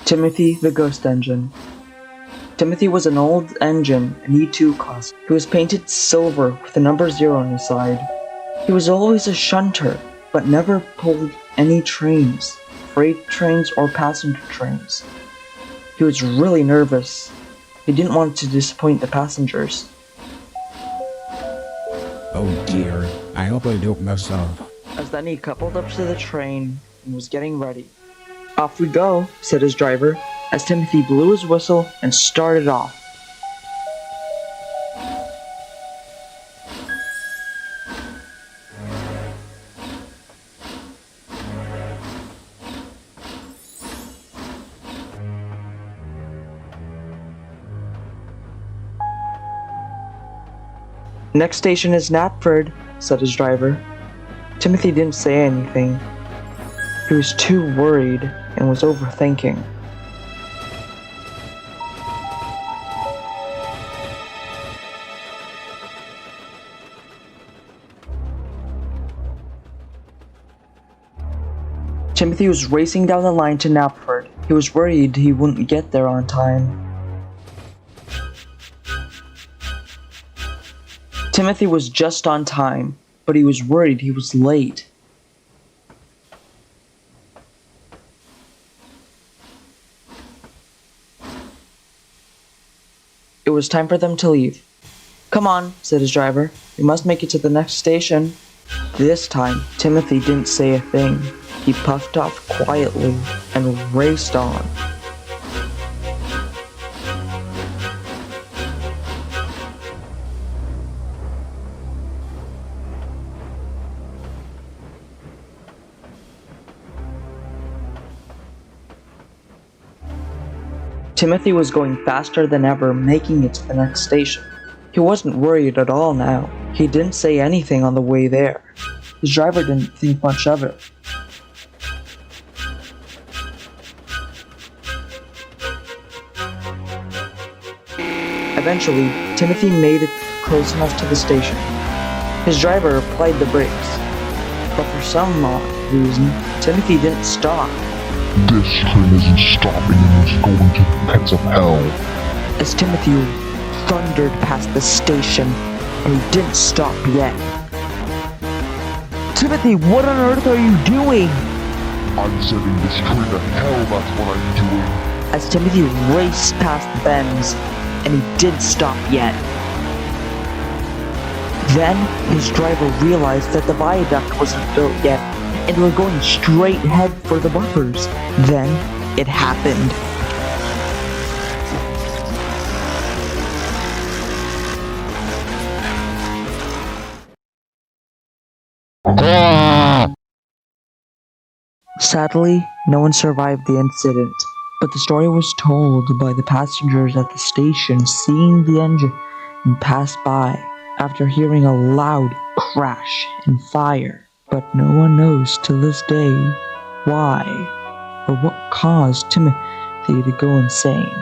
Timothy the Ghost Engine. Timothy was an old engine, an E2 class. He was painted silver with the number 0 on his side. He was always a shunter, but never pulled any trains, freight trains or passenger trains. He was really nervous. He didn't want to disappoint the passengers. Oh dear, I hope I don't mess up. As then he coupled up to the train and was getting ready. "Off we go," said his driver, as Timothy blew his whistle and started off. "Next station is Knapford," said his driver. Timothy didn't say anything. He was too worried and was overthinking. Timothy was racing down the line to Knapford. He was worried he wouldn't get there on time. Timothy was just on time, but he was worried he was late. It was time for them to leave. "Come on," said his driver. "We must make it to the next station." This time, Timothy didn't say a thing. He puffed off quietly and raced on. Timothy was going faster than ever, making it to the next station. He wasn't worried at all now. He didn't say anything on the way there. His driver didn't think much of it. Eventually, Timothy made it close enough to the station. His driver applied the brakes, but for some odd reason, Timothy didn't stop. "This train isn't stopping and it's going to the pits of hell." As Timothy thundered past the station, and he didn't stop yet. "Timothy, what on earth are you doing?" "I'm sending this train to hell, that's what I'm doing." As Timothy raced past the bends, and he didn't stop yet. Then, his driver realized that the viaduct wasn't built yet, and they were going straight ahead for the bumpers. Then, it happened. Sadly, no one survived the incident, but the story was told by the passengers at the station seeing the engine pass by after hearing a loud crash and fire. But no one knows to this day why or what caused Timothy to go insane.